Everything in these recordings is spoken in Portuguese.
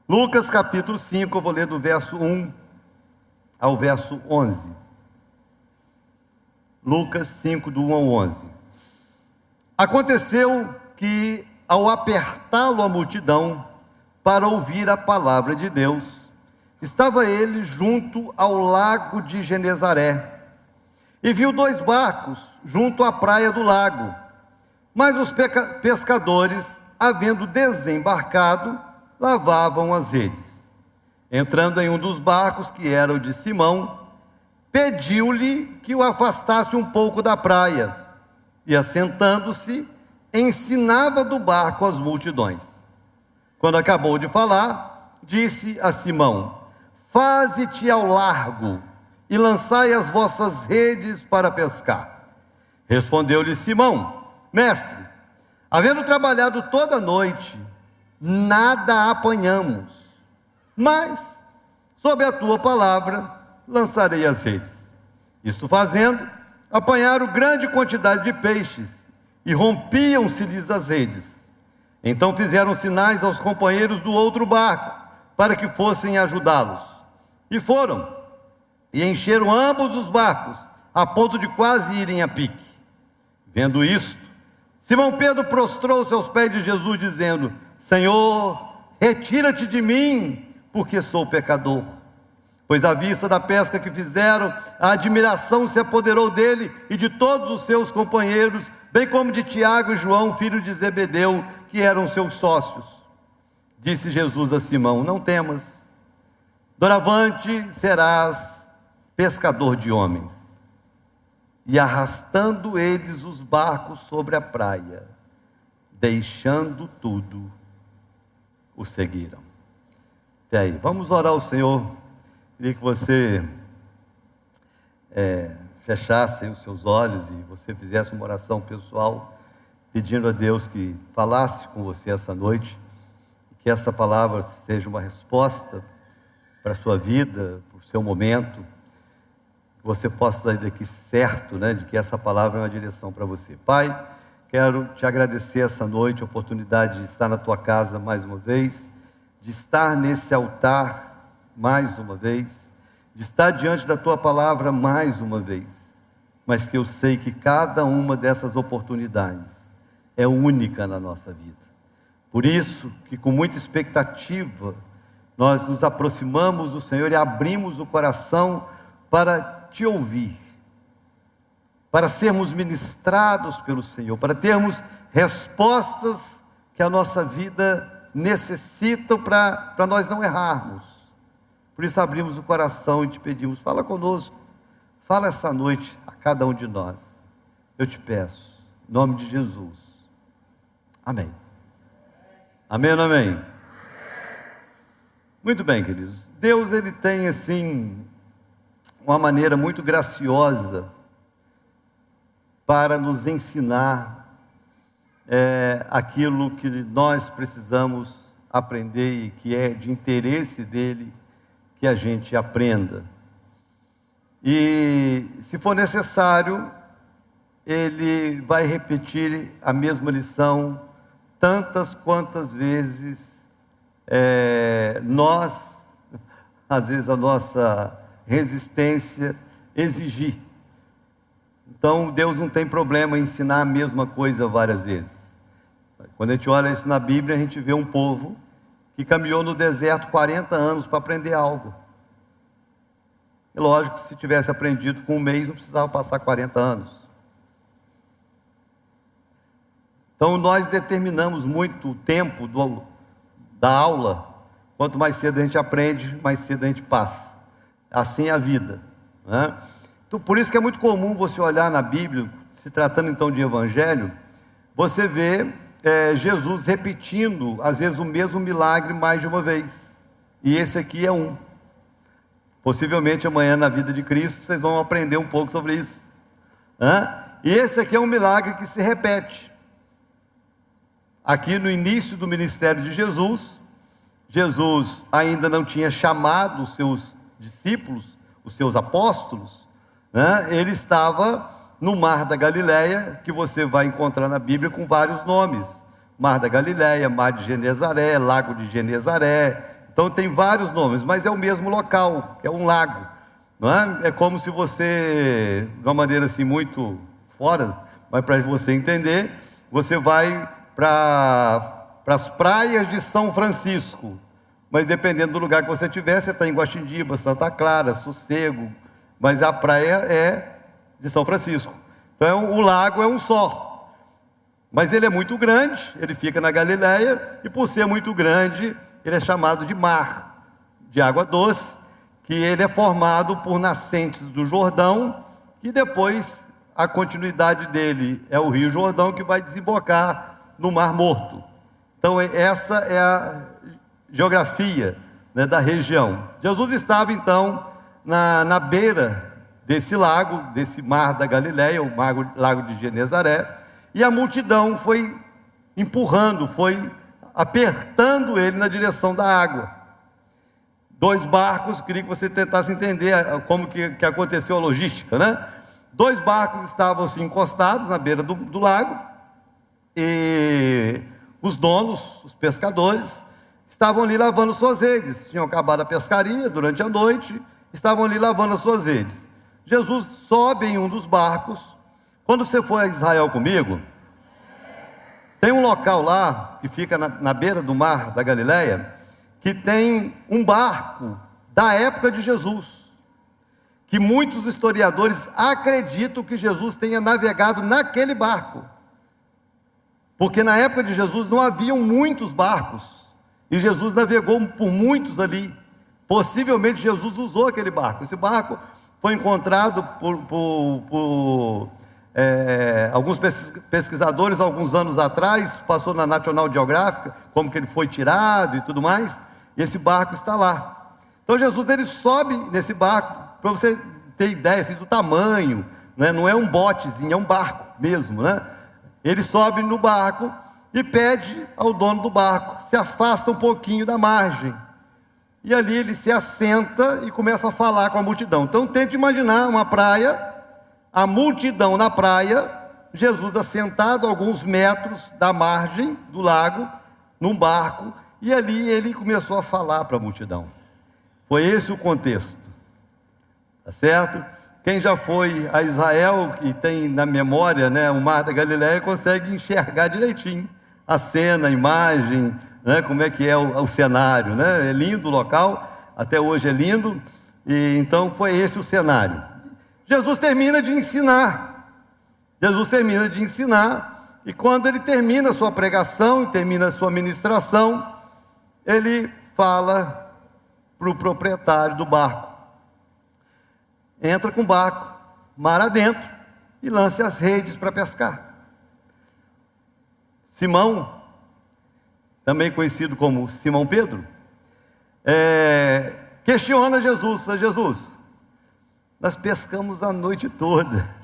Lucas capítulo 5, eu vou ler do verso 1 ao verso 11. Lucas 5, do 1 ao 11. Aconteceu que, ao apertá-lo a multidão para ouvir a palavra de Deus, estava ele junto ao lago de Genezaré, e viu 2 barcos junto à praia do lago. Mas os pescadores, havendo desembarcado, lavavam as redes. Entrando em um dos barcos, que era o de Simão, pediu-lhe que o afastasse um pouco da praia, e assentando-se, ensinava do barco as multidões. Quando acabou de falar, disse a Simão: faze-te ao largo e lançai as vossas redes para pescar. Respondeu-lhe Simão: mestre, havendo trabalhado toda a noite, nada apanhamos, mas sob a tua palavra lançarei as redes. Isto fazendo, apanharam grande quantidade de peixes, e rompiam-se-lhes as redes. Então fizeram sinais aos companheiros do outro barco, para que fossem ajudá-los. E foram, e encheram ambos os barcos, a ponto de quase irem a pique. Vendo isto, Simão Pedro prostrou-se aos pés de Jesus, dizendo: Senhor, retira-te de mim, porque sou pecador. Pois à vista da pesca que fizeram, a admiração se apoderou dele e de todos os seus companheiros, bem como de Tiago e João, filho de Zebedeu, que eram seus sócios. Disse Jesus a Simão: não temas, doravante serás pescador de homens. E arrastando eles os barcos sobre a praia, deixando tudo, o seguiram. Até aí, vamos orar ao Senhor. Queria que você fechasse os seus olhos e você fizesse uma oração pessoal, pedindo a Deus que falasse com você essa noite, que essa palavra seja uma resposta para a sua vida, para o seu momento, que você possa sair daqui certo, de que essa palavra é uma direção para você. Pai, quero te agradecer essa noite, a oportunidade de estar na tua casa mais uma vez, de estar nesse altar mais uma vez, de estar diante da tua palavra mais uma vez, mas que eu sei que cada uma dessas oportunidades é única na nossa vida. Por isso que com muita expectativa nós nos aproximamos do Senhor e abrimos o coração para te ouvir, para sermos ministrados pelo Senhor, para termos respostas que a nossa vida necessita para nós não errarmos. Por isso abrimos o coração e te pedimos: fala conosco, fala essa noite a cada um de nós. Eu te peço, em nome de Jesus. Amém. Amém ou não amém? Muito bem, queridos. Deus, Ele tem assim uma maneira muito graciosa para nos ensinar aquilo que nós precisamos aprender e que é de interesse dEle que a gente aprenda. E se for necessário, Ele vai repetir a mesma lição tantas quantas vezes nós, às vezes a nossa resistência exigir. Então Deus não tem problema em ensinar a mesma coisa várias vezes. Quando a gente olha isso na Bíblia, a gente vê um povo que caminhou no deserto 40 anos para aprender algo. É lógico que se tivesse aprendido com um mês, não precisava passar 40 anos. Então nós determinamos muito o tempo da aula. Quanto mais cedo a gente aprende, mais cedo a gente passa. Assim é a vida, Então, por isso que é muito comum você olhar na Bíblia, se tratando então de evangelho, você vê Jesus repetindo, às vezes, o mesmo milagre mais de uma vez. E esse aqui é um. Possivelmente amanhã na vida de Cristo vocês vão aprender um pouco sobre isso. E esse aqui é um milagre que se repete. Aqui no início do ministério de Jesus, Jesus ainda não tinha chamado os seus discípulos, os seus apóstolos, Ele estava no Mar da Galileia, que você vai encontrar na Bíblia com vários nomes: Mar da Galileia, Mar de Genezaré, Lago de Genezaré, Então tem vários nomes, mas é o mesmo local, que é um lago, não é? É como se você, de uma maneira assim muito fora, mas para você entender, você vai para as praias de São Francisco, mas dependendo do lugar que você estiver, você está em Guaxindiba, Santa Clara, Sossego, mas a praia é de São Francisco. Então o lago é um só, mas ele é muito grande, ele fica na Galileia, e por ser muito grande, ele é chamado de mar, de água doce, que ele é formado por nascentes do Jordão, que depois a continuidade dele é o Rio Jordão, que vai desembocar no Mar Morto. Então essa é a geografia, né, da região. Jesus estava então na beira desse lago, desse mar da Galileia, o lago de Genezaré, e a multidão foi empurrando, foi apertando ele na direção da água. 2 barcos, queria que você tentasse entender como que aconteceu a logística, né? 2 barcos estavam assim, encostados na beira do lago, e os donos, os pescadores, estavam ali lavando suas redes. Tinham acabado a pescaria durante a noite, estavam ali lavando as suas redes. Jesus sobe em um dos barcos. Quando você for a Israel comigo, tem um local lá, que fica na beira do mar da Galileia, que tem um barco da época de Jesus, que muitos historiadores acreditam que Jesus tenha navegado naquele barco, porque na época de Jesus não haviam muitos barcos, e Jesus navegou por muitos ali. Possivelmente Jesus usou aquele barco. Esse barco foi encontrado por alguns pesquisadores alguns anos atrás, passou na National Geographic, como que ele foi tirado e tudo mais, e esse barco está lá. Então Jesus, ele sobe nesse barco, para você ter ideia assim, do tamanho, né? Não é um botezinho, é um barco mesmo, né? Ele sobe no barco e pede ao dono do barco, se afasta um pouquinho da margem, e ali ele se assenta e começa a falar com a multidão. Então tente imaginar uma praia, a multidão na praia, Jesus assentado a alguns metros da margem do lago, num barco, e ali ele começou a falar para a multidão. Foi esse o contexto, tá certo? Quem já foi a Israel, que tem na memória, né, o Mar da Galileia, consegue enxergar direitinho a cena, a imagem, né, como é que é o cenário, né? É lindo o local, até hoje é lindo, e então foi esse o cenário. Jesus termina de ensinar, e quando ele termina a sua pregação, e termina a sua ministração, ele fala para o proprietário do barco: entra com o barco, mar adentro, e lance as redes para pescar. Simão, também conhecido como Simão Pedro, questiona Jesus: Jesus, nós pescamos a noite toda,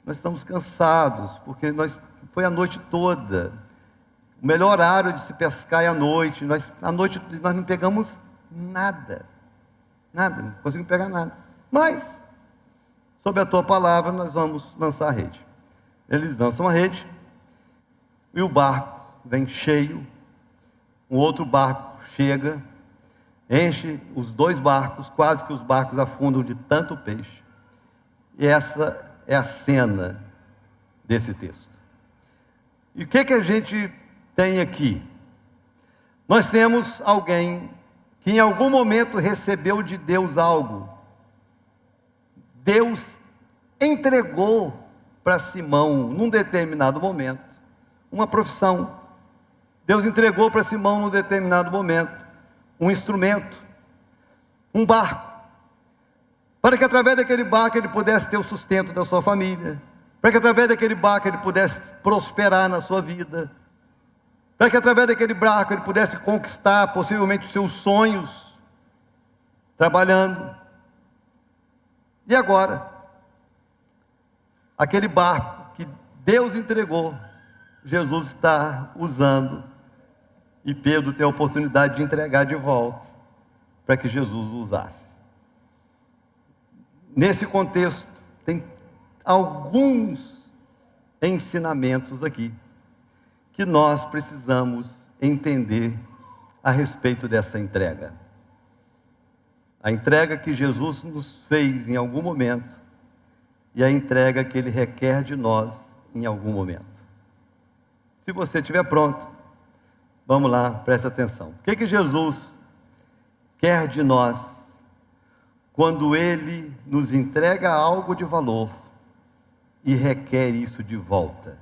nós estamos cansados, porque foi a noite toda, o melhor horário de se pescar é à noite, à noite nós não pegamos nada, não conseguimos pegar nada, mas, sob a tua palavra, nós vamos lançar a rede. Eles lançam a rede, e o barco vem cheio, um outro barco chega, enche os 2 barcos, quase que os barcos afundam de tanto peixe. E essa é a cena desse texto. E o que a gente tem aqui? Nós temos alguém que em algum momento recebeu de Deus algo. Deus entregou para Simão, num determinado momento, uma profissão. Deus entregou para Simão, num determinado momento, um instrumento, um barco, para que através daquele barco ele pudesse ter o sustento da sua família, para que através daquele barco ele pudesse prosperar na sua vida, para que através daquele barco ele pudesse conquistar possivelmente os seus sonhos, trabalhando. E agora, aquele barco que Deus entregou, Jesus está usando, e Pedro tem a oportunidade de entregar de volta, para que Jesus o usasse. Nesse contexto, tem alguns ensinamentos aqui, que nós precisamos entender a respeito dessa entrega. A entrega que Jesus nos fez em algum momento e a entrega que Ele requer de nós em algum momento. Se você estiver pronto, vamos lá, preste atenção. O que Jesus quer de nós quando Ele nos entrega algo de valor e requer isso de volta?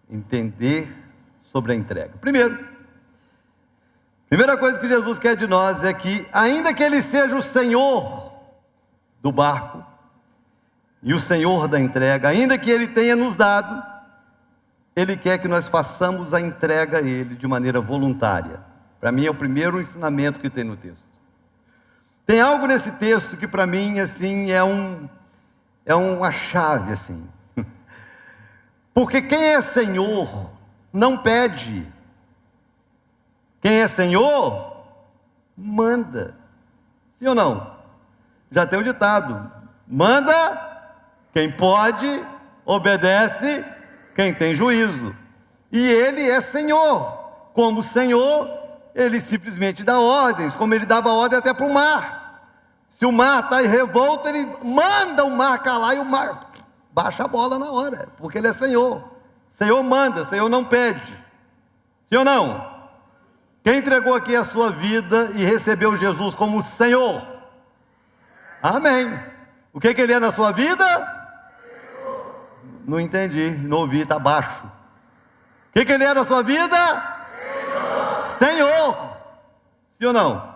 Entender sobre a entrega. Primeira coisa que Jesus quer de nós é que, ainda que Ele seja o Senhor do barco e o Senhor da entrega, ainda que Ele tenha nos dado, Ele quer que nós façamos a entrega a Ele de maneira voluntária. Para mim é o primeiro ensinamento que tem no texto. Tem algo nesse texto que para mim assim é uma chave assim. Porque quem é Senhor não pede. Quem é Senhor manda. Sim ou não? Já tem o ditado: manda quem pode, obedece quem tem juízo. E Ele é Senhor. Como Senhor, Ele simplesmente dá ordens, como Ele dava ordem até para o mar. Se o mar está em revolta, Ele manda o mar calar e o mar baixa a bola na hora, porque Ele é Senhor. Senhor manda, Senhor não pede. Sim ou não? Quem entregou aqui a sua vida e recebeu Jesus como Senhor? Amém. O que Ele é na sua vida? Senhor. Não entendi, não ouvi, está baixo. O que Ele é na sua vida? Senhor. Sim ou não?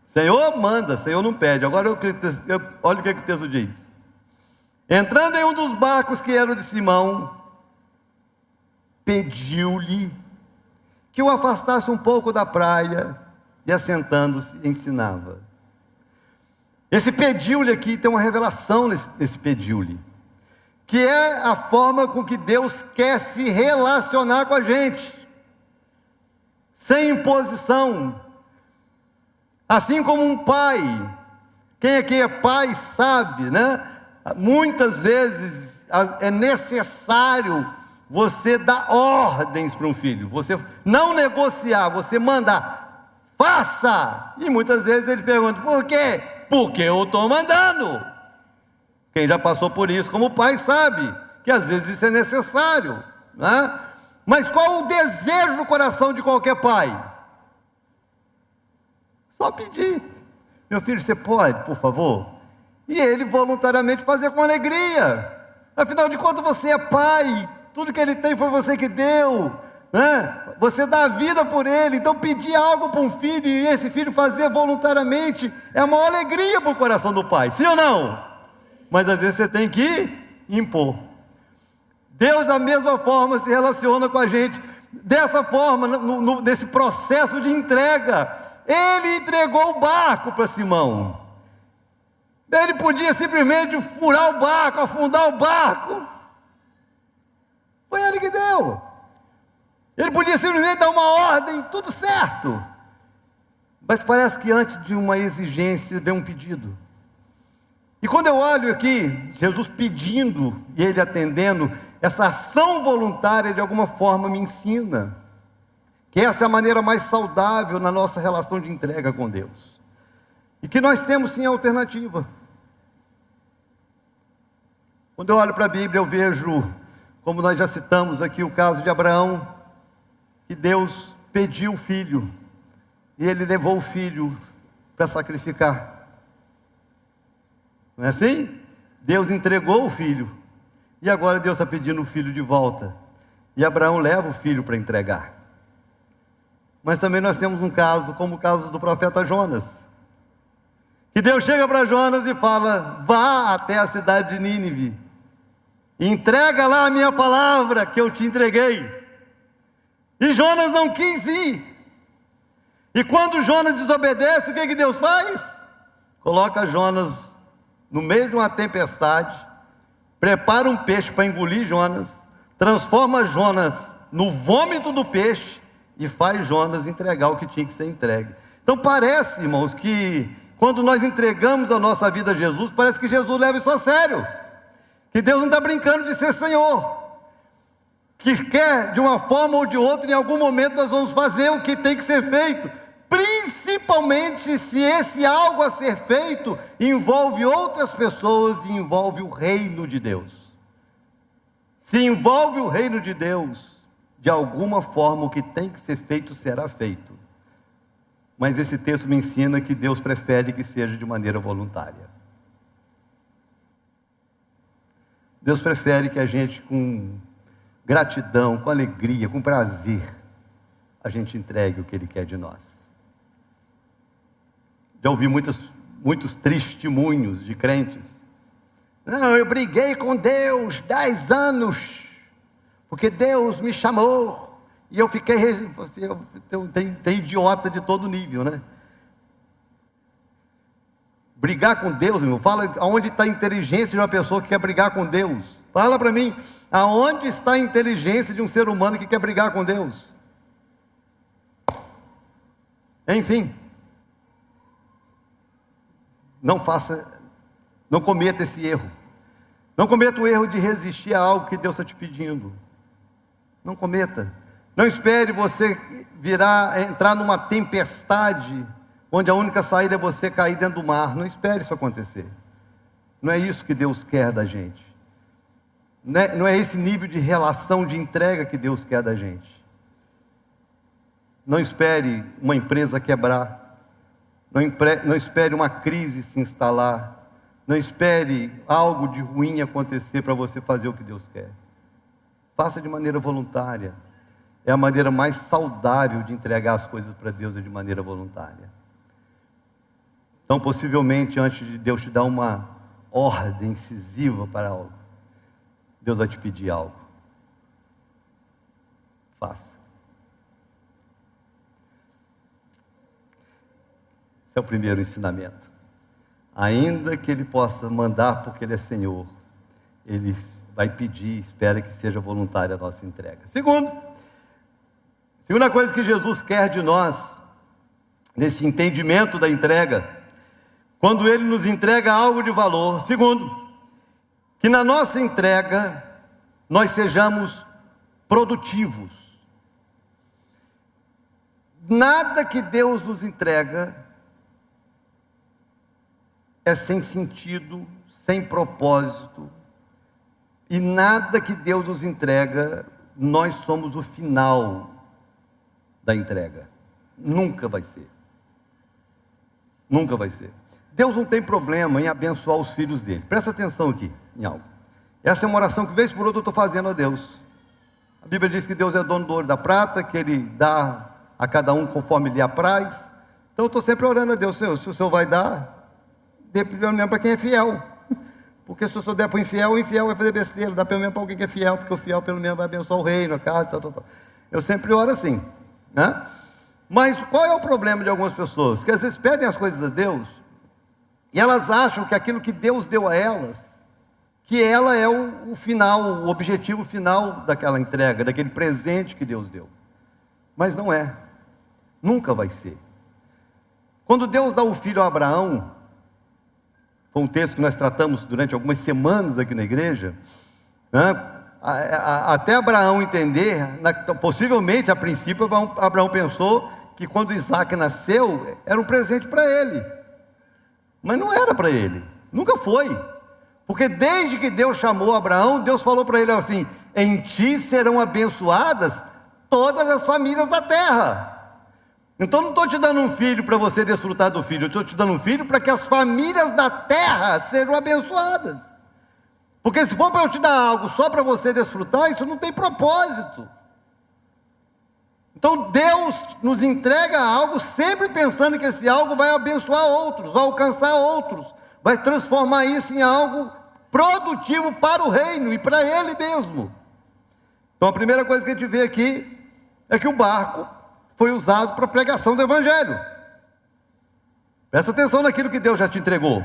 Senhor manda, Senhor não pede. Agora olha o que o texto diz. Entrando em um dos barcos que era o de Simão, pediu-lhe que o afastasse um pouco da praia, e assentando-se ensinava. Esse pediu-lhe aqui tem uma revelação nesse pediu-lhe, que é a forma com que Deus quer se relacionar com a gente, sem imposição. Assim como um pai, quem aqui é pai sabe, né? Muitas vezes é necessário você dar ordens para um filho, você não negociar, você mandar, faça. E muitas vezes ele pergunta: por quê? Porque eu estou mandando. Quem já passou por isso como pai sabe que às vezes isso é necessário, né? Mas qual o desejo do coração de qualquer pai? Só pedir: meu filho, você pode, por favor? E ele voluntariamente fazer com alegria. Afinal de contas, você é pai, tudo que ele tem foi você que deu, né? Você dá a vida por ele. Então pedir algo para um filho e esse filho fazer voluntariamente é uma alegria para o coração do pai, sim ou não? Mas às vezes você tem que impor. Deus da mesma forma se relaciona com a gente, dessa forma, nesse processo de entrega. Ele entregou o barco para Simão. Ele podia simplesmente furar o barco, afundar o barco. Foi Ele que deu. Ele podia simplesmente dar uma ordem, tudo certo. Mas parece que antes de uma exigência vem um pedido. E quando eu olho aqui, Jesus pedindo e Ele atendendo, essa ação voluntária de alguma forma me ensina que essa é a maneira mais saudável na nossa relação de entrega com Deus. E que nós temos sim alternativa. Quando eu olho para a Bíblia, eu vejo, como nós já citamos aqui, o caso de Abraão, que Deus pediu o filho, e ele levou o filho para sacrificar. Não é assim? Deus entregou o filho, e agora Deus está pedindo o filho de volta, e Abraão leva o filho para entregar. Mas também nós temos um caso, como o caso do profeta Jonas, que Deus chega para Jonas e fala: vá até a cidade de Nínive, entrega lá a minha palavra que eu te entreguei. E Jonas não quis ir. E quando Jonas desobedece, o que Deus faz? Coloca Jonas no meio de uma tempestade, prepara um peixe para engolir Jonas, transforma Jonas no vômito do peixe e faz Jonas entregar o que tinha que ser entregue. Então parece, irmãos, que quando nós entregamos a nossa vida a Jesus, parece que Jesus leva isso a sério, que Deus não está brincando de ser Senhor. que quer, de uma forma ou de outra, em algum momento nós vamos fazer o que tem que ser feito, principalmente se esse algo a ser feito envolve outras pessoas e envolve o reino de Deus. Se envolve o reino de Deus, de alguma forma o que tem que ser feito será feito. Mas esse texto me ensina que Deus prefere que seja de maneira voluntária. Deus prefere que a gente, com gratidão, com alegria, com prazer, a gente entregue o que Ele quer de nós. Já ouvi muitos testemunhos de crentes. Não, eu briguei com Deus 10 anos, porque Deus me chamou, e eu fiquei... Tem idiota de todo nível, né? Brigar com Deus, irmão, fala aonde está a inteligência de uma pessoa que quer brigar com Deus. Fala para mim, aonde está a inteligência de um ser humano que quer brigar com Deus? Enfim, não cometa esse erro. Não cometa o erro de resistir a algo que Deus está te pedindo. Não cometa. Não espere você entrar numa tempestade, onde a única saída é você cair dentro do mar. Não espere isso acontecer. Não é isso que Deus quer da gente. Não é esse nível de relação, de entrega que Deus quer da gente. Não espere uma empresa quebrar. Não espere uma crise se instalar. Não espere algo de ruim acontecer para você fazer o que Deus quer. Faça de maneira voluntária. É a maneira mais saudável de entregar as coisas para Deus, é de maneira voluntária. Então, possivelmente, antes de Deus te dar uma ordem incisiva para algo, Deus vai te pedir algo. Faça. Esse é o primeiro ensinamento. Ainda que Ele possa mandar porque Ele é Senhor, Ele vai pedir, espera que seja voluntária a nossa entrega. Segunda coisa que Jesus quer de nós, nesse entendimento da entrega, quando Ele nos entrega algo de valor. Segundo, que na nossa entrega nós sejamos produtivos. Nada que Deus nos entrega é sem sentido, sem propósito, e nada que Deus nos entrega, nós somos o final da entrega. Nunca vai ser. Nunca vai ser. Deus não tem problema em abençoar os filhos dele. Presta atenção aqui em algo. Essa é uma oração que vez por outra eu estou fazendo a Deus. A Bíblia diz que Deus é dono do ouro e da prata, que Ele dá a cada um conforme lhe apraz. Então eu estou sempre orando a Deus: Senhor, se o Senhor vai dar, dê pelo menos para quem é fiel. Porque se o Senhor der para o infiel vai fazer besteira. Dá pelo menos para alguém que é fiel, porque o fiel pelo menos vai abençoar o reino, a casa, tal. Eu sempre oro assim, né? Mas qual é o problema de algumas pessoas? Que às vezes pedem as coisas a Deus e elas acham que aquilo que Deus deu a elas, que ela é o final, o objetivo final daquela entrega, daquele presente que Deus deu. Mas não é. Nunca vai ser. Quando Deus dá o filho a Abraão, foi um texto que nós tratamos durante algumas semanas aqui na igreja, né? Até Abraão entender, possivelmente a princípio Abraão pensou que quando Isaac nasceu, era um presente para ele, mas não era para ele, nunca foi, porque desde que Deus chamou Abraão, Deus falou para ele assim: em ti serão abençoadas todas as famílias da terra. Então não estou te dando um filho para você desfrutar do filho, eu estou te dando um filho para que as famílias da terra sejam abençoadas. Porque se for para eu te dar algo só para você desfrutar, isso não tem propósito. Então Deus nos entrega algo sempre pensando que esse algo vai abençoar outros, vai alcançar outros, vai transformar isso em algo produtivo para o reino e para Ele mesmo. Então a primeira coisa que a gente vê aqui é que o barco foi usado para a pregação do Evangelho. Presta atenção naquilo que Deus já te entregou.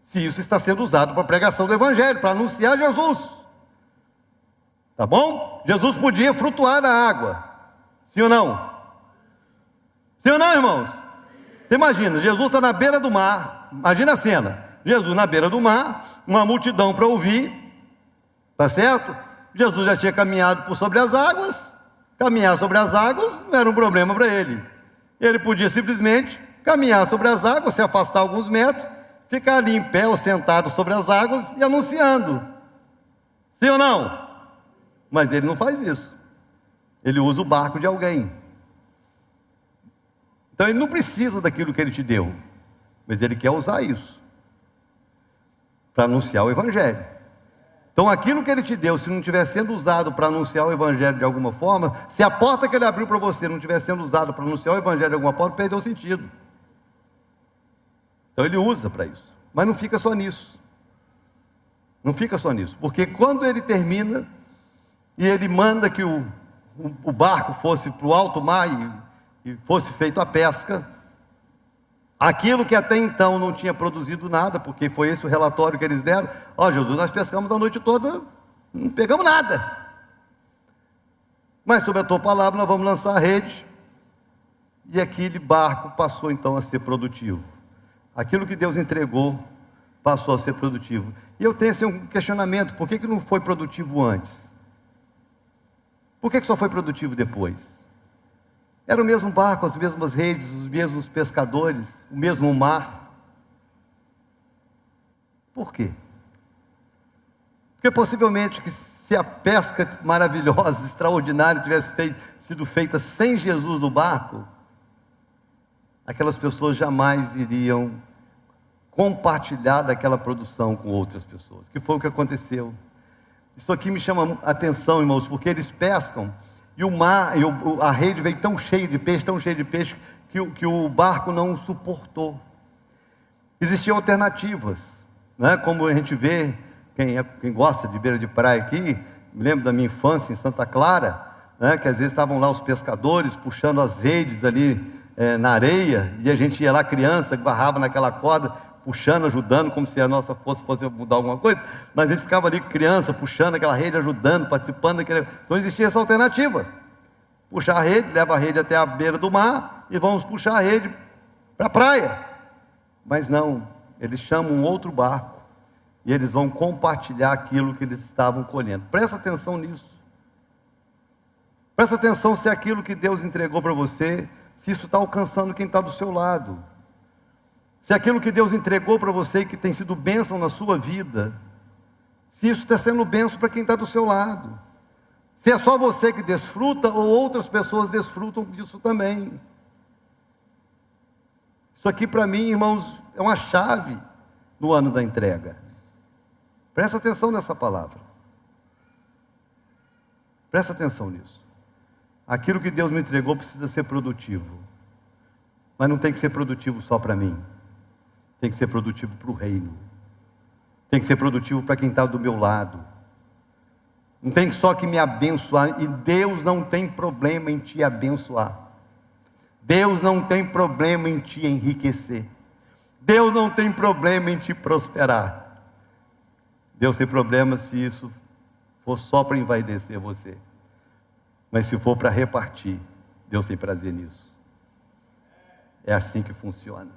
Se isso está sendo usado para a pregação do Evangelho, para anunciar Jesus. Tá bom? Jesus podia flutuar na água. Sim ou não? Sim ou não, irmãos? Você imagina, Jesus está na beira do mar. Imagina a cena. Jesus na beira do mar, uma multidão para ouvir. Tá certo? Jesus já tinha caminhado por sobre as águas, caminhar sobre as águas não era um problema para ele. Ele podia simplesmente caminhar sobre as águas, se afastar alguns metros, ficar ali em pé ou sentado sobre as águas e anunciando. Sim ou não? Mas ele não faz isso. Ele usa o barco de alguém. Então ele não precisa daquilo que ele te deu, mas ele quer usar isso para anunciar o evangelho. Então aquilo que ele te deu, se não estiver sendo usado para anunciar o evangelho de alguma forma, se a porta que ele abriu para você não estiver sendo usada para anunciar o evangelho de alguma forma, perdeu o sentido. Então ele usa para isso, mas não fica só nisso. Não fica só nisso, porque quando ele termina e ele manda que o barco fosse para o alto mar e fosse feita a pesca, aquilo que até então não tinha produzido nada, porque foi esse o relatório que eles deram: ó, Jesus, nós pescamos a noite toda, não pegamos nada, mas sob a tua palavra nós vamos lançar a rede. E aquele barco passou então a ser produtivo. Aquilo que Deus entregou passou a ser produtivo. E eu tenho assim um questionamento: por que não foi produtivo antes? Por que só foi produtivo depois? Era o mesmo barco, as mesmas redes, os mesmos pescadores, o mesmo mar. Por quê? Porque possivelmente que se a pesca maravilhosa, extraordinária, tivesse sido feita sem Jesus no barco, aquelas pessoas jamais iriam compartilhar daquela produção com outras pessoas, que foi o que aconteceu. Isso aqui me chama a atenção, irmãos, porque eles pescam e o mar, a rede veio tão cheia de peixe, que o barco não suportou. Existiam alternativas, né? Como a gente vê, quem gosta de beira de praia aqui, me lembro da minha infância em Santa Clara, né? Que às vezes estavam lá os pescadores puxando as redes ali na areia, e a gente ia lá, criança, agarrava naquela corda, puxando, ajudando, como se a nossa fosse mudar alguma coisa, mas a gente ficava ali, criança, puxando aquela rede, ajudando, participando daquele. Então existia essa alternativa: puxar a rede, leva a rede até a beira do mar e vamos puxar a rede para a praia. Mas não, eles chamam um outro barco e eles vão compartilhar aquilo que eles estavam colhendo. Presta atenção nisso. Presta atenção se aquilo que Deus entregou para você, se isso está alcançando quem está do seu lado. Se aquilo que Deus entregou para você, que tem sido bênção na sua vida, se isso está sendo bênção para quem está do seu lado. Se é só você que desfruta, ou outras pessoas desfrutam disso também. Isso aqui para mim, irmãos, é uma chave no ano da entrega. Presta atenção nessa palavra. Presta atenção nisso. Aquilo que Deus me entregou precisa ser produtivo. Mas não tem que ser produtivo só para mim. Tem que ser produtivo para o reino. Tem que ser produtivo para quem está do meu lado. Não tem só que me abençoar. E Deus não tem problema em te abençoar. Deus não tem problema em te enriquecer. Deus não tem problema em te prosperar. Deus tem problema se isso for só para envaidecer você. Mas se for para repartir, Deus tem prazer nisso. É assim que funciona.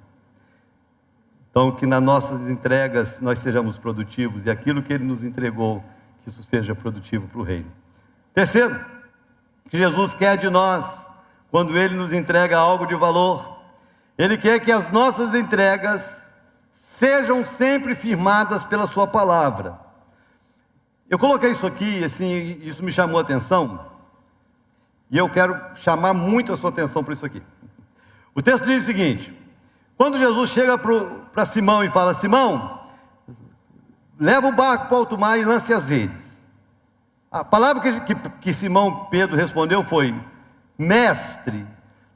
Então, que nas nossas entregas nós sejamos produtivos, e aquilo que Ele nos entregou, que isso seja produtivo para o reino. Terceiro, que Jesus quer de nós, quando Ele nos entrega algo de valor, Ele quer que as nossas entregas sejam sempre firmadas pela Sua palavra. Eu coloquei isso aqui, assim, isso me chamou a atenção, e eu quero chamar muito a sua atenção para isso aqui. O texto diz o seguinte: quando Jesus chega para Simão e fala: Simão, leva o barco para o alto mar e lance as redes. A palavra que Simão Pedro respondeu foi: Mestre,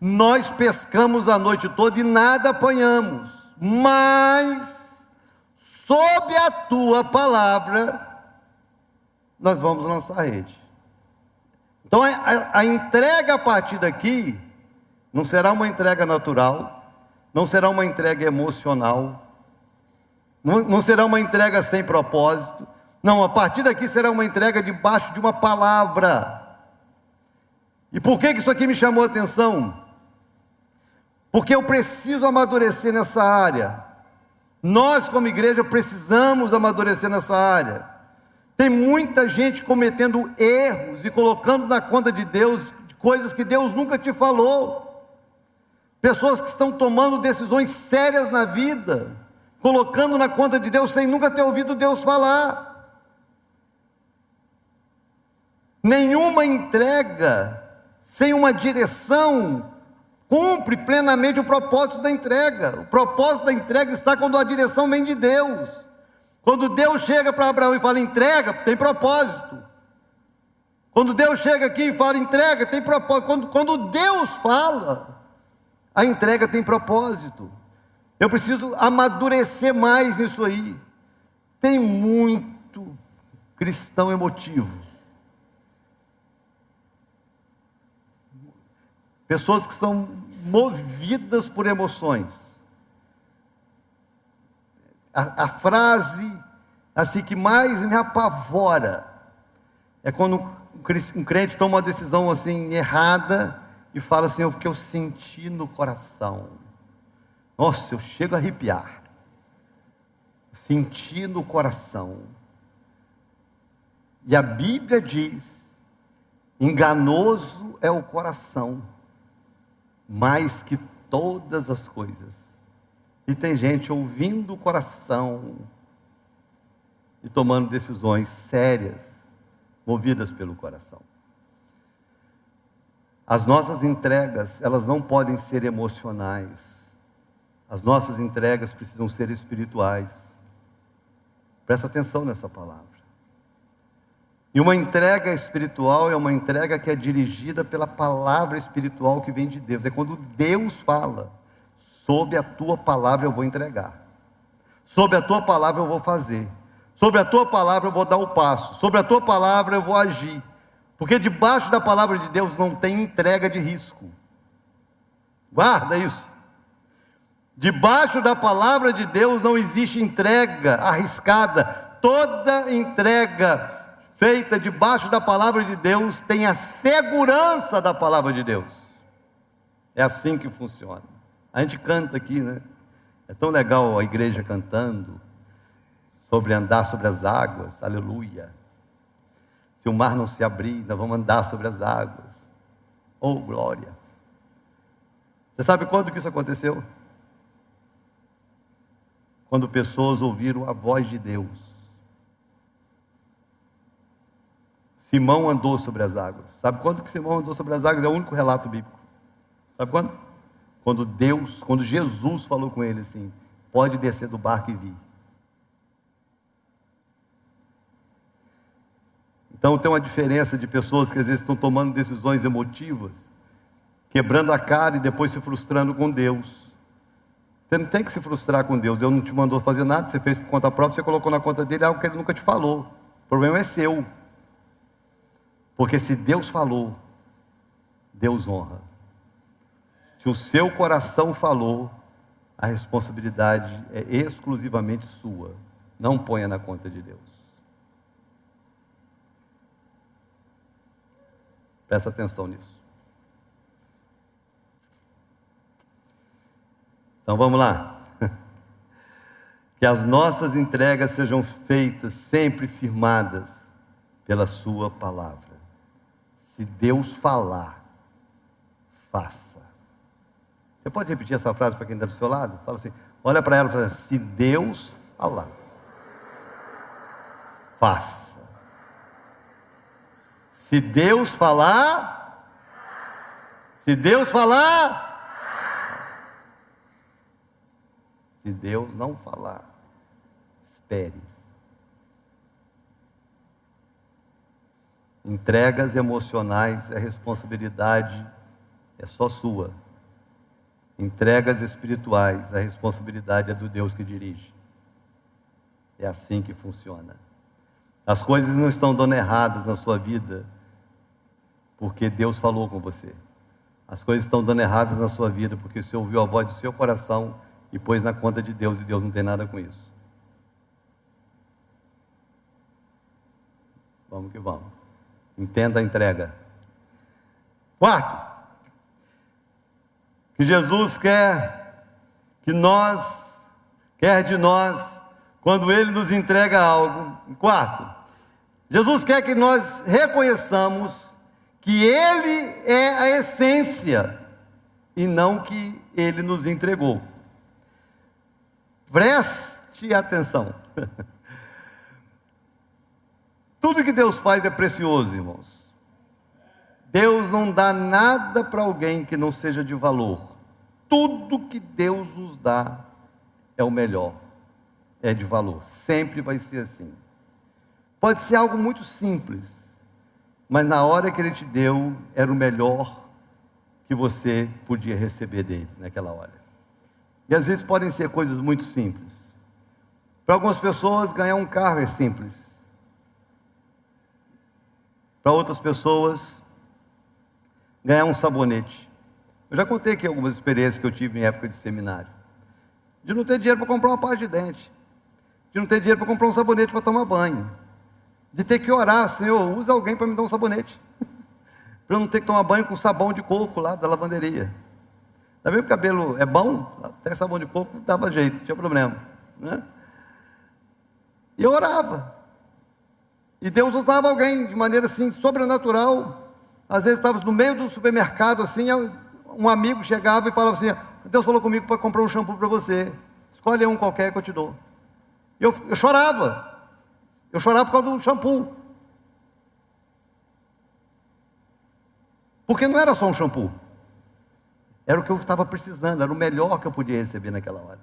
nós pescamos a noite toda e nada apanhamos, mas sob a tua palavra nós vamos lançar a rede. Então a entrega a partir daqui não será uma entrega natural, não será uma entrega emocional, não será uma entrega sem propósito. Não, a partir daqui será uma entrega debaixo de uma palavra. E por que isso aqui me chamou a atenção? Porque eu preciso amadurecer nessa área. Nós, como igreja, precisamos amadurecer nessa área. Tem muita gente cometendo erros e colocando na conta de Deus coisas que Deus nunca te falou. Pessoas que estão tomando decisões sérias na vida, colocando na conta de Deus sem nunca ter ouvido Deus falar. Nenhuma entrega sem uma direção cumpre plenamente o propósito da entrega. O propósito da entrega está quando a direção vem de Deus. Quando Deus chega para Abraão e fala entrega, tem propósito. Quando Deus chega aqui e fala entrega, tem propósito. Quando Deus fala, a entrega tem propósito. Eu preciso amadurecer mais nisso aí. Tem muito cristão emotivo. Pessoas que são movidas por emoções. A frase assim que mais me apavora é quando um crente toma uma decisão assim errada e fala assim, o que eu senti no coração. Nossa, eu chego a arrepiar. Senti no coração. E a Bíblia diz, enganoso é o coração, mais que todas as coisas. E tem gente ouvindo o coração e tomando decisões sérias, movidas pelo coração. As nossas entregas, elas não podem ser emocionais. As nossas entregas precisam ser espirituais. Presta atenção nessa palavra. E uma entrega espiritual é uma entrega que é dirigida pela palavra espiritual que vem de Deus. É quando Deus fala, sob a tua palavra eu vou entregar. Sob a tua palavra eu vou fazer. Sobre a tua palavra eu vou dar o passo. Sobre a tua palavra eu vou agir. Porque debaixo da palavra de Deus não tem entrega de risco. Guarda isso. Debaixo da palavra de Deus não existe entrega arriscada. Toda entrega feita debaixo da palavra de Deus tem a segurança da palavra de Deus. É assim que funciona. A gente canta aqui, né? É tão legal a igreja cantando sobre andar sobre as águas, aleluia. Se o mar não se abrir, nós vamos andar sobre as águas. Oh, glória. Você sabe quando que isso aconteceu? Quando pessoas ouviram a voz de Deus. Simão andou sobre as águas. Sabe quando que Simão andou sobre as águas? É o único relato bíblico. Sabe quando? Quando Jesus falou com ele assim, pode descer do barco e vir. Então tem uma diferença de pessoas que às vezes estão tomando decisões emotivas, quebrando a cara e depois se frustrando com Deus. Você não tem que se frustrar com Deus. Deus não te mandou fazer nada, você fez por conta própria, você colocou na conta dele algo que ele nunca te falou. O problema é seu. Porque se Deus falou, Deus honra. Se o seu coração falou, a responsabilidade é exclusivamente sua. Não ponha na conta de Deus. Presta atenção nisso. Então vamos lá. Que as nossas entregas sejam feitas sempre firmadas pela sua palavra. Se Deus falar, faça. Você pode repetir essa frase para quem está do seu lado? Fala assim, olha para ela e fala assim, se Deus falar, faça. Se Deus falar, se Deus falar, se Deus não falar, espere. Entregas emocionais, a responsabilidade é só sua. Entregas espirituais, a responsabilidade é do Deus que dirige. É assim que funciona. As coisas não estão dando erradas na sua vida porque Deus falou com você. As coisas estão dando erradas na sua vida porque você ouviu a voz do seu coração e pôs na conta de Deus, e Deus não tem nada com isso. Vamos que vamos. Entenda a entrega. Quarto, que Jesus quer de nós, quando Ele nos entrega algo. Quarto, Jesus quer que nós reconheçamos que Ele é a essência e não que Ele nos entregou. Preste atenção. Tudo que Deus faz é precioso, irmãos. Deus não dá nada para alguém que não seja de valor. Tudo que Deus nos dá é o melhor, é de valor, sempre vai ser assim. Pode ser algo muito simples, mas na hora que Ele te deu, era o melhor que você podia receber dele naquela hora. E às vezes podem ser coisas muito simples. Para algumas pessoas, ganhar um carro é simples. Para outras pessoas, ganhar um sabonete. Eu já contei aqui algumas experiências que eu tive em época de seminário. De não ter dinheiro para comprar uma pasta de dente. De não ter dinheiro para comprar um sabonete para tomar banho. De ter que orar: Senhor, usa alguém para me dar um sabonete. Para eu não ter que tomar banho com sabão de coco lá da lavanderia. Tá vendo que o cabelo é bom? Até sabão de coco dava jeito, não tinha problema, né? E eu orava. E Deus usava alguém de maneira assim, sobrenatural. Às vezes estava no meio do supermercado assim, um amigo chegava e falava assim: Deus falou comigo para comprar um shampoo para você. Escolhe um qualquer que eu te dou. E eu chorava. Eu chorava por causa do shampoo. Porque não era só um shampoo. Era o que eu estava precisando, era o melhor que eu podia receber naquela hora.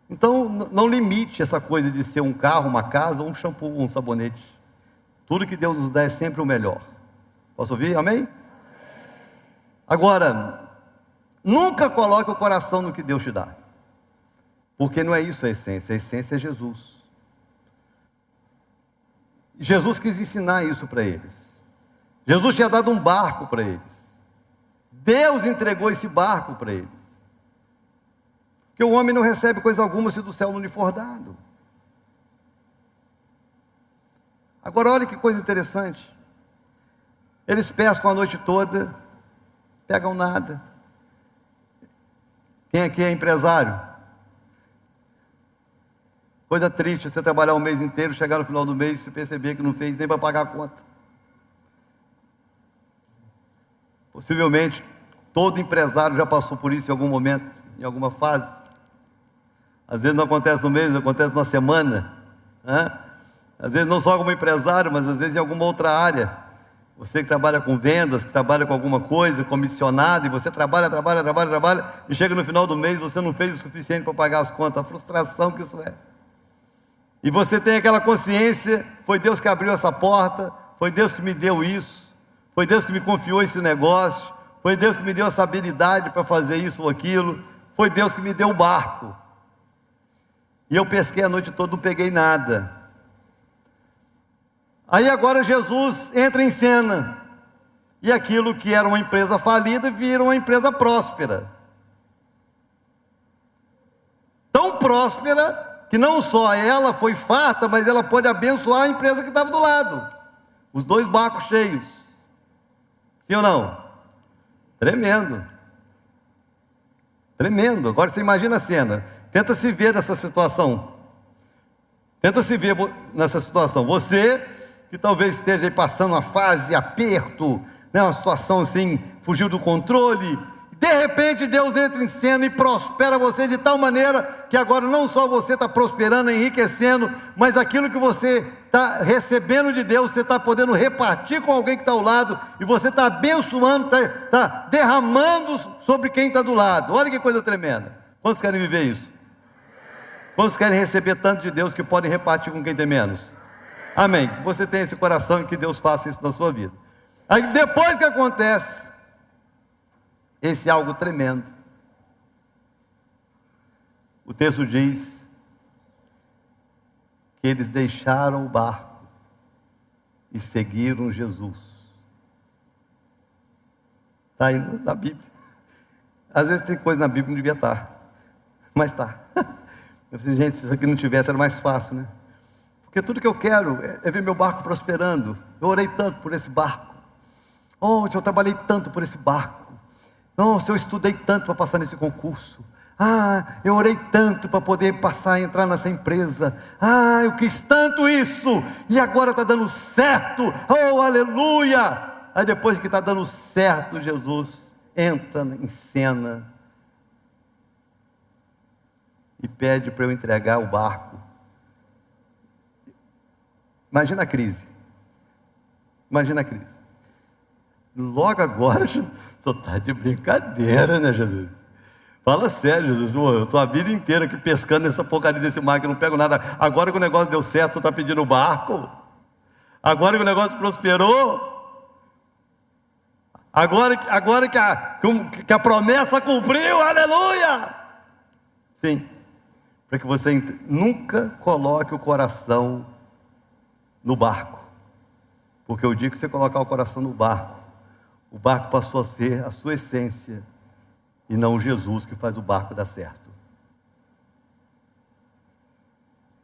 Então, não limite essa coisa de ser um carro, uma casa, um shampoo, um sabonete. Tudo que Deus nos dá é sempre o melhor. Posso ouvir? Amém? Agora, nunca coloque o coração no que Deus te dá. Porque não é isso a essência é Jesus. Jesus quis ensinar isso para eles. Jesus tinha dado um barco para eles. Deus entregou esse barco para eles. Porque o homem não recebe coisa alguma se do céu não lhe for dado. Agora olha que coisa interessante. Eles pescam a noite toda, pegam nada. Quem aqui é empresário? Coisa triste você trabalhar um mês inteiro, chegar no final do mês e se perceber que não fez nem para pagar a conta. Possivelmente todo empresário já passou por isso em algum momento, em alguma fase. Às vezes não acontece no mês, acontece numa semana, né? Às vezes não só como empresário, mas às vezes em alguma outra área. Você que trabalha com vendas, que trabalha com alguma coisa, comissionado, e você trabalha, e chega no final do mês, você não fez o suficiente para pagar as contas. A frustração que isso é. E você tem aquela consciência: foi Deus que abriu essa porta, foi Deus que me deu isso, foi Deus que me confiou esse negócio, foi Deus que me deu essa habilidade para fazer isso ou aquilo, foi Deus que me deu o barco. E eu pesquei a noite toda, não peguei nada. Aí agora Jesus entra em cena, e aquilo que era uma empresa falida vira uma empresa próspera. Tão próspera que não só ela foi farta, mas ela pode abençoar a empresa que estava do lado. Os dois barcos cheios. Sim ou não? Tremendo. Tremendo. Agora você imagina a cena. Tenta se ver nessa situação. Tenta se ver nessa situação. Você que talvez esteja aí passando uma fase de aperto, né, uma situação assim, fugiu do controle. De repente Deus entra em cena e prospera você de tal maneira que agora não só você está prosperando, enriquecendo, mas aquilo que você está recebendo de Deus, você está podendo repartir com alguém que está ao lado, e você está abençoando, está derramando sobre quem está do lado. Olha que coisa tremenda. Quantos querem viver isso? Quantos querem receber tanto de Deus que podem repartir com quem tem menos? Amém. Que você tenha esse coração e que Deus faça isso na sua vida. Aí depois que acontece esse algo tremendo, o texto diz que eles deixaram o barco e seguiram Jesus. Está aí na Bíblia. Às vezes tem coisa na Bíblia que não devia estar, mas está. Eu falei: gente, se isso aqui não tivesse era mais fácil, né? Porque tudo que eu quero é ver meu barco prosperando. Eu orei tanto por esse barco. Oh, eu trabalhei tanto por esse barco. Nossa, eu estudei tanto para passar nesse concurso. Ah, eu orei tanto para poder passar e entrar nessa empresa. Ah, eu quis tanto isso, e agora está dando certo. Oh, aleluia! Aí depois que está dando certo, Jesus entra em cena e pede para eu entregar o barco. Imagina a crise. Imagina a crise. Logo agora, só está de brincadeira, né, Jesus? Fala sério, Jesus. Eu estou a vida inteira aqui pescando nessa porcaria desse mar, que eu não pego nada. Agora que o negócio deu certo, tu está pedindo o barco. Agora que o negócio prosperou. Agora que a promessa cumpriu, aleluia! Sim, para que você nunca coloque o coração no barco. Porque o dia que você colocar o coração no barco, o barco passou a ser a sua essência, e não Jesus que faz o barco dar certo.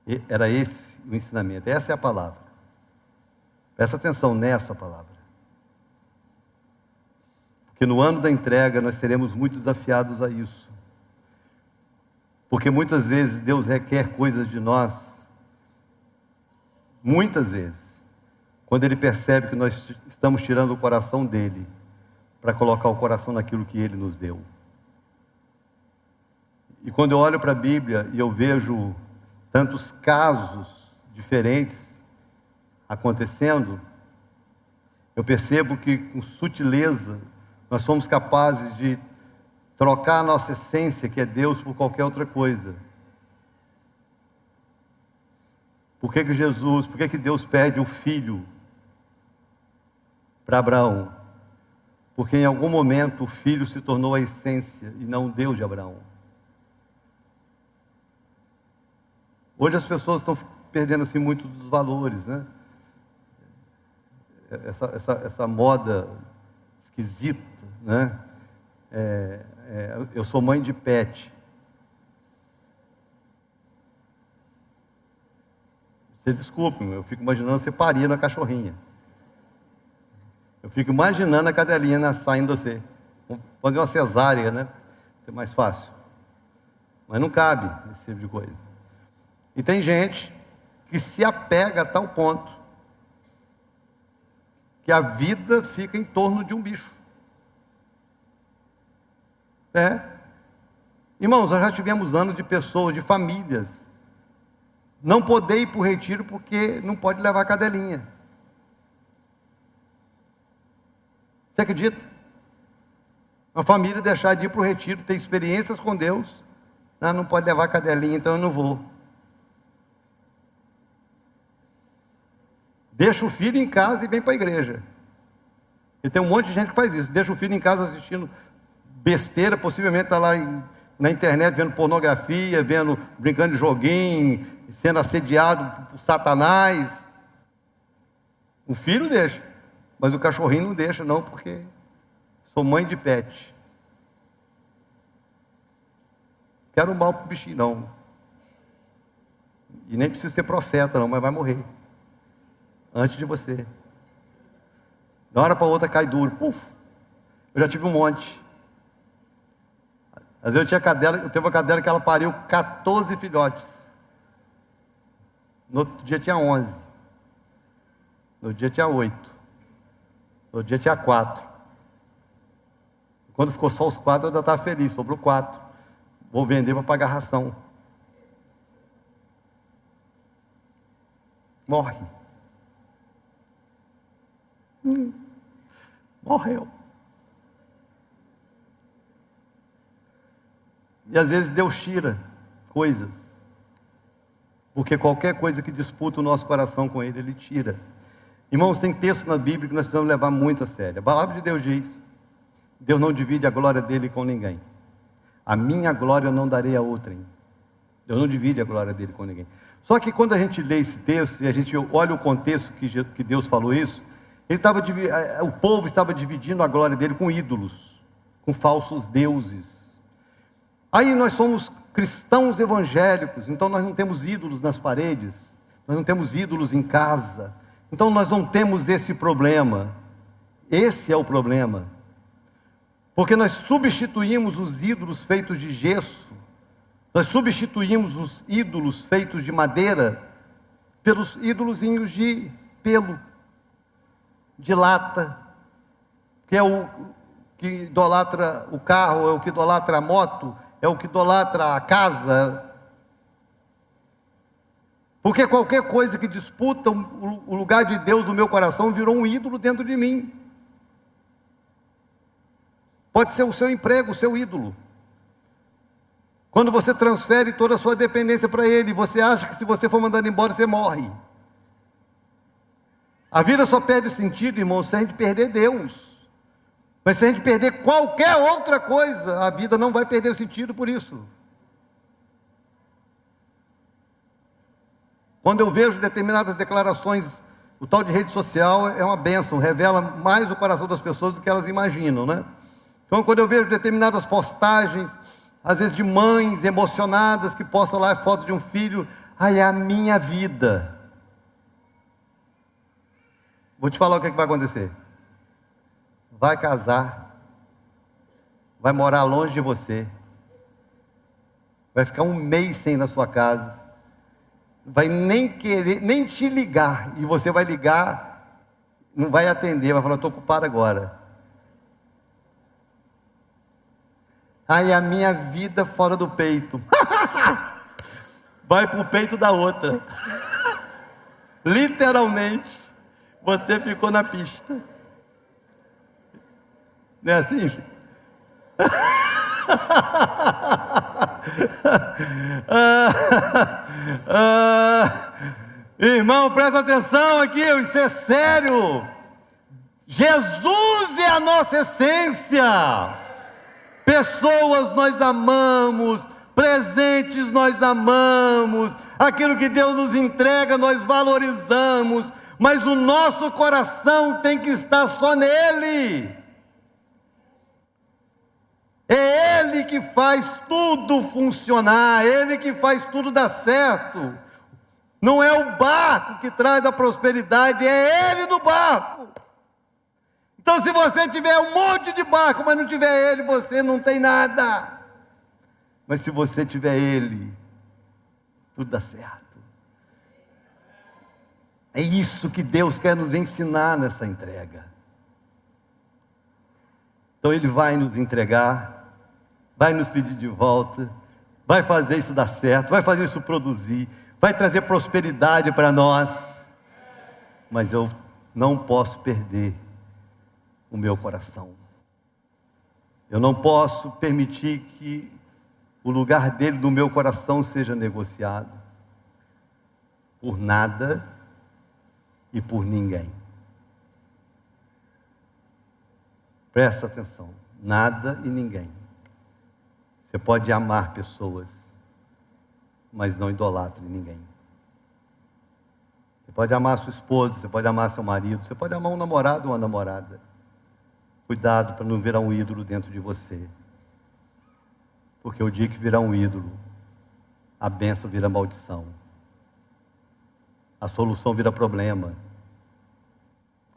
E era esse o ensinamento, essa é a palavra. Presta atenção nessa palavra. Porque no ano da entrega nós seremos muito desafiados a isso. Porque muitas vezes Deus requer coisas de nós, muitas vezes, quando Ele percebe que nós estamos tirando o coração dEle, para colocar o coração naquilo que Ele nos deu. E quando eu olho para a Bíblia e eu vejo tantos casos diferentes acontecendo, eu percebo que com sutileza nós somos capazes de trocar a nossa essência, que é Deus, por qualquer outra coisa. Por que Deus pede o filho para Abraão? Porque em algum momento o filho se tornou a essência e não o Deus de Abraão. Hoje as pessoas estão perdendo assim muito dos valores, né? Essa moda esquisita, né? Eu sou mãe de pet. Você desculpe, eu fico imaginando você parindo a cachorrinha. Eu fico imaginando a cadelinha saindo você. Vamos fazer uma cesárea, né? Vai ser mais fácil. Mas não cabe esse tipo de coisa. E tem gente que se apega a tal ponto que a vida fica em torno de um bicho. Irmãos, nós já tivemos anos de pessoas, de famílias, não poder ir para o retiro porque não pode levar a cadelinha. Você acredita? Uma família deixar de ir para o retiro, ter experiências com Deus, não pode levar a cadelinha, então eu não vou. Deixa o filho em casa e vem para a igreja. E tem um monte de gente que faz isso. Deixa o filho em casa assistindo besteira, possivelmente está lá na internet vendo pornografia, brincando de joguinho, sendo assediado por Satanás. O filho deixa, mas o cachorrinho não deixa não, porque sou mãe de pet. Quero mal para o bichinho não. E nem precisa ser profeta não, mas vai morrer antes de você. De uma hora para outra cai duro, puf. Eu já tive um monte. Às vezes eu teve uma cadela que ela pariu 14 filhotes. No outro dia tinha 11. No outro dia tinha 8. No outro dia tinha 4. Quando ficou só os 4, eu ainda estava feliz, sobrou 4. Vou vender para pagar ração. Morre. Morreu. E às vezes Deus tira coisas, porque qualquer coisa que disputa o nosso coração com Ele, Ele tira. Irmãos, tem texto na Bíblia que nós precisamos levar muito a sério. A palavra de Deus diz: Deus não divide a glória dEle com ninguém. A minha glória eu não darei a outrem. Deus não divide a glória dEle com ninguém. Só que quando a gente lê esse texto e a gente olha o contexto que Deus falou isso, o povo estava dividindo a glória dEle com ídolos, com falsos deuses. Aí nós somos cristãos evangélicos, então nós não temos ídolos nas paredes, nós não temos ídolos em casa, então nós não temos esse problema. Esse é o problema. Porque nós substituímos os ídolos feitos de gesso, nós substituímos os ídolos feitos de madeira pelos ídolozinhos de pelo, de lata, que é o que idolatra o carro, é o que idolatra a moto, é o que idolatra a casa. Porque qualquer coisa que disputa o lugar de Deus no meu coração virou um ídolo dentro de mim. Pode ser o seu emprego, o seu ídolo. Quando você transfere toda a sua dependência para ele, você acha que se você for mandado embora, você morre. A vida só perde sentido, irmão, se a gente perder Deus. Mas se a gente perder qualquer outra coisa, a vida não vai perder o sentido por isso. Quando eu vejo determinadas declarações, o tal de rede social é uma bênção, revela mais o coração das pessoas do que elas imaginam, né? Então, quando eu vejo determinadas postagens, às vezes de mães emocionadas que postam lá a foto de um filho, ai, é a minha vida. Vou te falar o que vai acontecer. Vai casar, vai morar longe de você, vai ficar um mês sem ir na sua casa, vai nem querer, nem te ligar, e você vai ligar, não vai atender, vai falar, estou ocupado agora. Ai, a minha vida fora do peito. Vai para o peito da outra. Literalmente, você ficou na pista. Não é assim? Irmão, presta atenção aqui, isso é sério. Jesus é a nossa essência. Pessoas nós amamos, presentes nós amamos, aquilo que Deus nos entrega nós valorizamos, mas o nosso coração tem que estar só nele. É Ele que faz tudo funcionar, é Ele que faz tudo dar certo. Não é o barco que traz a prosperidade, é Ele no barco. Então, se você tiver um monte de barco, mas não tiver Ele, você não tem nada. Mas se você tiver Ele, tudo dá certo. É isso que Deus quer nos ensinar nessa entrega. Então Ele vai nos entregar, vai nos pedir de volta, vai fazer isso dar certo, vai fazer isso produzir, vai trazer prosperidade para nós. Mas eu não posso perder o meu coração. Eu não posso permitir que o lugar dele no meu coração seja negociado por nada e por ninguém. Presta atenção, nada e ninguém. Você pode amar pessoas, mas não idolatre ninguém. Você pode amar sua esposa, você pode amar seu marido, você pode amar um namorado ou uma namorada. Cuidado para não virar um ídolo dentro de você. Porque o dia que virar um ídolo, a bênção vira maldição. A solução vira problema.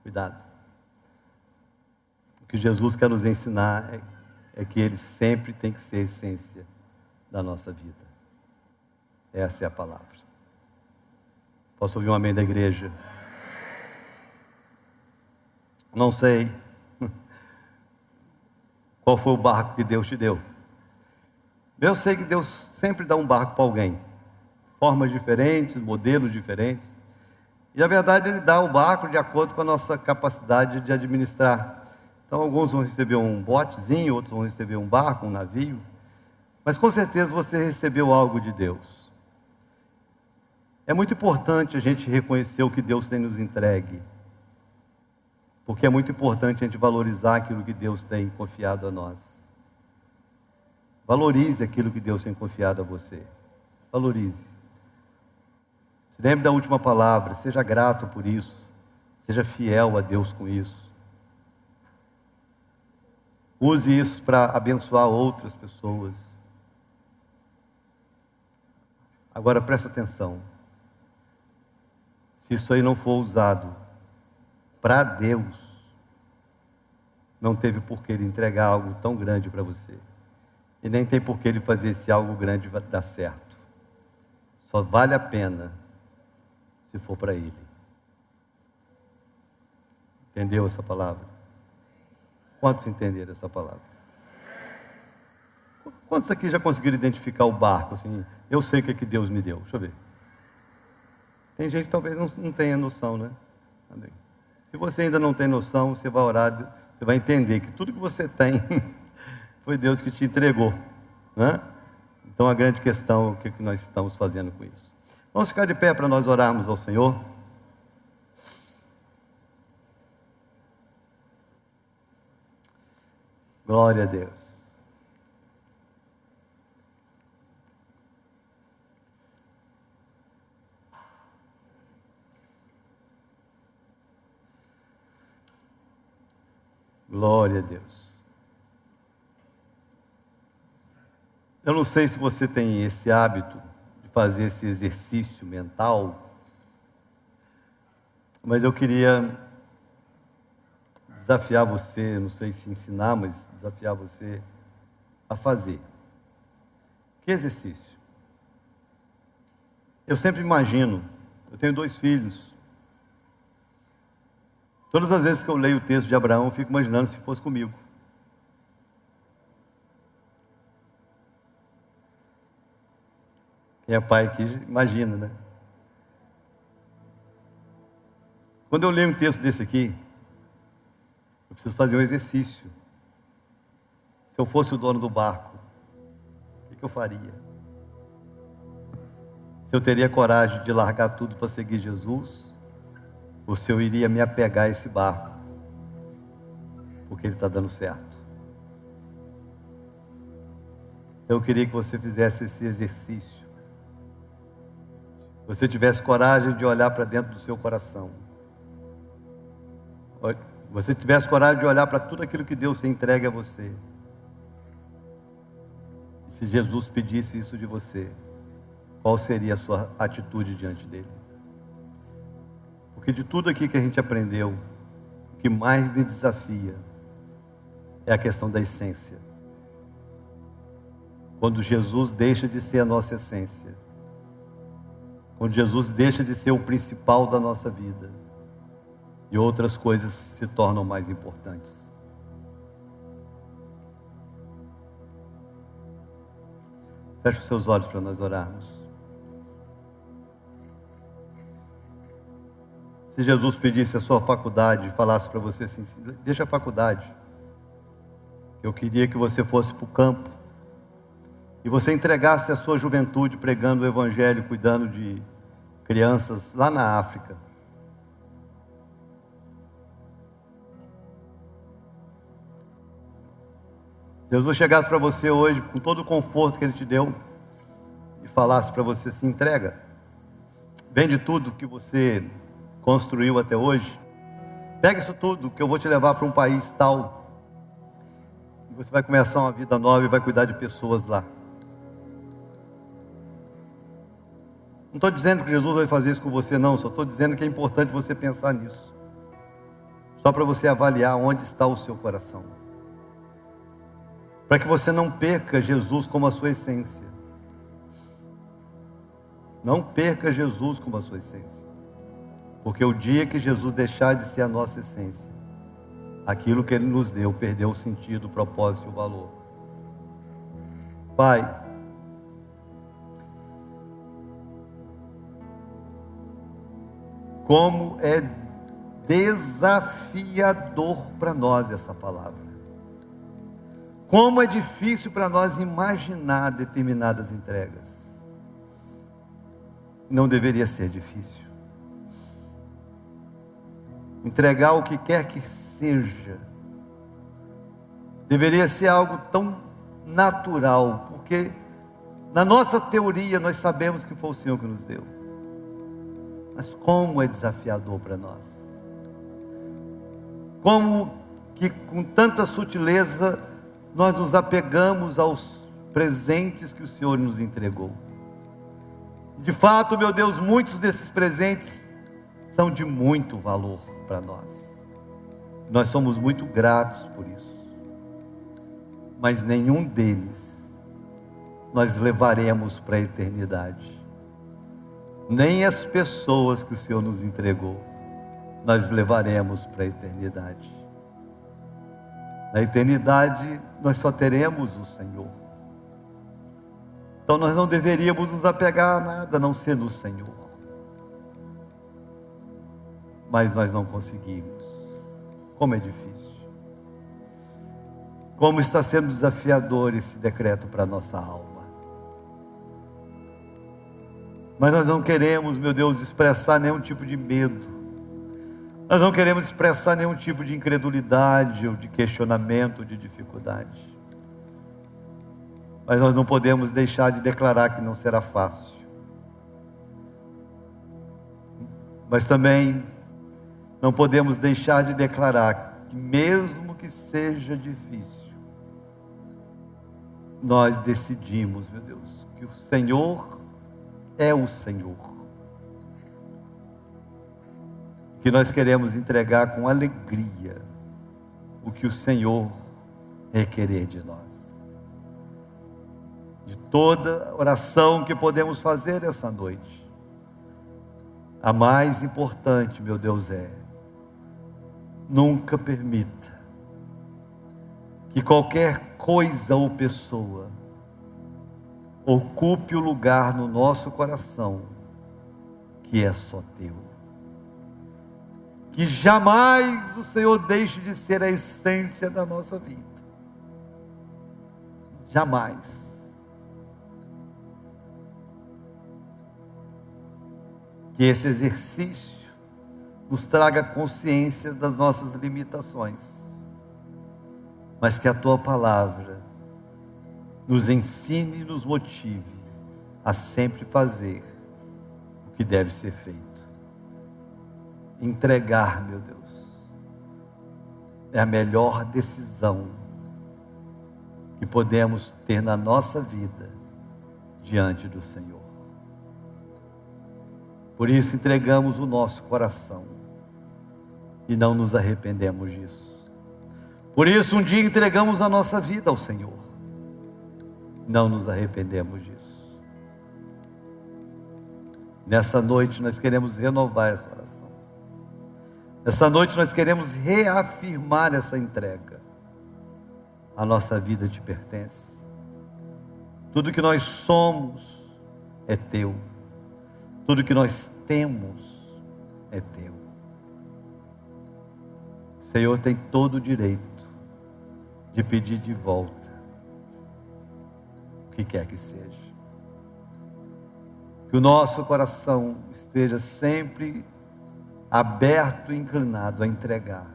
Cuidado. O que Jesus quer nos ensinar é que Ele sempre tem que ser a essência da nossa vida. Essa é a palavra. Posso ouvir um amém da igreja? Não sei qual foi o barco que Deus te deu. Eu sei que Deus sempre dá um barco para alguém. Formas diferentes, modelos diferentes. E a verdade, Ele dá o barco de acordo com a nossa capacidade de administrar. Então alguns vão receber um botezinho, outros vão receber um barco, um navio. Mas com certeza você recebeu algo de Deus. É muito importante a gente reconhecer o que Deus tem nos entregue. Porque é muito importante a gente valorizar aquilo que Deus tem confiado a nós. Valorize aquilo que Deus tem confiado a você. Valorize. Se lembre da última palavra, seja grato por isso. Seja fiel a Deus com isso. Use isso para abençoar outras pessoas. Agora presta atenção. Se isso aí não for usado para Deus, não teve por que Ele entregar algo tão grande para você. E nem tem por que Ele fazer esse algo grande dar certo. Só vale a pena se for para Ele. Entendeu essa palavra? Quantos entenderam essa palavra? Quantos aqui já conseguiram identificar o barco? Assim, eu sei o que Deus me deu. Deixa eu ver. Tem gente que talvez não tenha noção, né? Amém. Se você ainda não tem noção, você vai orar, você vai entender que tudo que você tem foi Deus que te entregou, né? Então a grande questão é o que nós estamos fazendo com isso. Vamos ficar de pé para nós orarmos ao Senhor. Glória a Deus. Glória a Deus. Eu não sei se você tem esse hábito de fazer esse exercício mental, mas eu queria desafiar você, não sei se ensinar, mas desafiar você a fazer. Que exercício? Eu sempre imagino, eu tenho 2 filhos. Todas as vezes que eu leio o texto de Abraão, eu fico imaginando se fosse comigo. Quem é pai aqui, imagina, né? Quando eu leio um texto desse aqui, eu preciso fazer um exercício. Se eu fosse o dono do barco, o que eu faria? Se eu teria coragem de largar tudo para seguir Jesus, ou se eu iria me apegar a esse barco, porque ele está dando certo. Então eu queria que você fizesse esse exercício. Você tivesse coragem de olhar para dentro do seu coração. Você tivesse coragem de olhar para tudo aquilo que Deus entrega a você. E se Jesus pedisse isso de você, qual seria a sua atitude diante dele? Porque de tudo aqui que a gente aprendeu, o que mais me desafia é a questão da essência. Quando Jesus deixa de ser a nossa essência, quando Jesus deixa de ser o principal da nossa vida, e outras coisas se tornam mais importantes. Feche os seus olhos para nós orarmos. Se Jesus pedisse a sua faculdade, falasse para você assim, deixa a faculdade, eu queria que você fosse para o campo, e você entregasse a sua juventude pregando o Evangelho, cuidando de crianças lá na África. Jesus chegasse para você hoje, com todo o conforto que Ele te deu, e falasse para você, se entrega, vende tudo que você construiu até hoje, pega isso tudo que eu vou te levar para um país tal, e você vai começar uma vida nova e vai cuidar de pessoas lá. Não estou dizendo que Jesus vai fazer isso com você não, só estou dizendo que é importante você pensar nisso, só para você avaliar onde está o seu coração, para que você não perca Jesus como a sua essência. Não perca Jesus como a sua essência, porque o dia que Jesus deixar de ser a nossa essência, aquilo que Ele nos deu perdeu o sentido, o propósito e o valor. Pai, como é desafiador para nós essa palavra. Como é difícil para nós imaginar determinadas entregas. Não deveria ser difícil. Entregar o que quer que seja deveria ser algo tão natural, porque na nossa teoria nós sabemos que foi o Senhor que nos deu. Mas como é desafiador para nós. Como que com tanta sutileza nós nos apegamos aos presentes que o Senhor nos entregou. De fato, meu Deus, muitos desses presentes são de muito valor para nós. Nós somos muito gratos por isso. Mas nenhum deles nós levaremos para a eternidade. Nem as pessoas que o Senhor nos entregou, nós levaremos para a eternidade. Na eternidade, nós só teremos o Senhor. Então nós não deveríamos nos apegar a nada, a não ser no Senhor. Mas nós não conseguimos. Como é difícil. Como está sendo desafiador esse decreto para a nossa alma. Mas nós não queremos, meu Deus, expressar nenhum tipo de medo. Nós não queremos expressar nenhum tipo de incredulidade, ou de questionamento, ou de dificuldade. Mas nós não podemos deixar de declarar que não será fácil. Mas também não podemos deixar de declarar que mesmo que seja difícil, nós decidimos, meu Deus, que o Senhor é o Senhor. Que nós queremos entregar com alegria o que o Senhor requerer de nós. De toda oração que podemos fazer essa noite, a mais importante, meu Deus, nunca permita que qualquer coisa ou pessoa ocupe o lugar no nosso coração que é só teu. Que jamais o Senhor deixe de ser a essência da nossa vida. Jamais. Que esse exercício nos traga consciência das nossas limitações, mas que a tua palavra nos ensine e nos motive a sempre fazer o que deve ser feito. Entregar, meu Deus, é a melhor decisão que podemos ter na nossa vida diante do Senhor. Por isso entregamos o nosso coração e não nos arrependemos disso. Por isso um dia entregamos a nossa vida ao Senhor, não nos arrependemos disso. Nessa noite nós queremos renovar essa oração. Nessa noite nós queremos reafirmar essa entrega. A nossa vida te pertence. Tudo que nós somos é teu. Tudo que nós temos é teu. O Senhor tem todo o direito de pedir de volta o que quer que seja. Que o nosso coração esteja sempre aberto e inclinado a entregar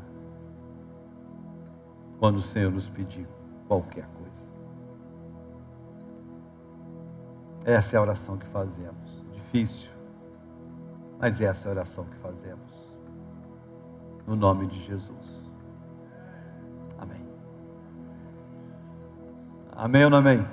quando o Senhor nos pedir qualquer coisa. Essa é a oração que fazemos. Difícil, mas essa é a oração que fazemos. No nome de Jesus. Amém. Amém ou não amém?